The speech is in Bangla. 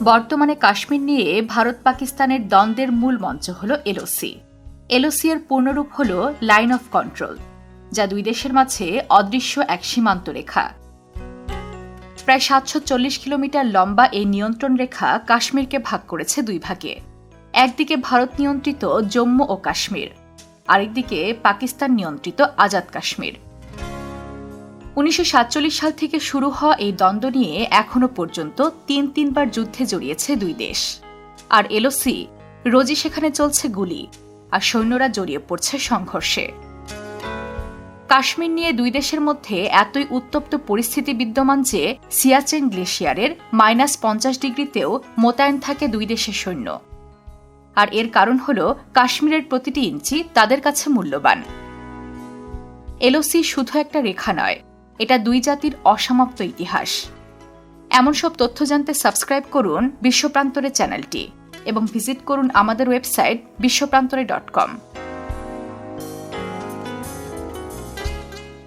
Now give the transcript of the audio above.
বর্তমানে কাশ্মীর নিয়ে ভারত পাকিস্তানের দ্বন্দ্বের মূল মঞ্চ হল এলওসি। এলওসি এর পূর্ণরূপ হল লাইন অফ কন্ট্রোল, যা দুই দেশের মাঝে অদৃশ্য এক সীমান্ত রেখা। প্রায় ৭৪০ কিলোমিটার লম্বা এই নিয়ন্ত্রণ রেখা কাশ্মীরকে ভাগ করেছে দুই ভাগে। একদিকে ভারত নিয়ন্ত্রিত জম্মু ও কাশ্মীর, আরেকদিকে পাকিস্তান নিয়ন্ত্রিত আজাদ কাশ্মীর। ১৯৪৭ সাল থেকে শুরু হওয়া এই দ্বন্দ্ব নিয়ে এখনও পর্যন্ত তিনবার যুদ্ধে জড়িয়েছে দুই দেশ। আর এলওসি রোজই সেখানে চলছে গুলি, আর সৈন্যরা জড়িয়ে পড়ছে সংঘর্ষে। কাশ্মীর নিয়ে দুই দেশের মধ্যে এতই উত্তপ্ত পরিস্থিতি বিদ্যমান যে সিয়াচেন গ্লেশিয়ারের -৫০ ডিগ্রিতেও মোতায়েন থাকে দুই দেশের সৈন্য। আর এর কারণ হল কাশ্মীরের প্রতিটি ইঞ্চি তাদের কাছে মূল্যবান। এলওসি শুধু একটা রেখা নয়, এটা দুই জাতির অসমাপ্ত ইতিহাস। এমন সব তথ্য জানতে সাবস্ক্রাইব করুন বিশ্বপ্রান্তরে চ্যানেলটি এবং ভিজিট করুন আমাদের ওয়েবসাইট বিশ্বপ্রান্তরে.com।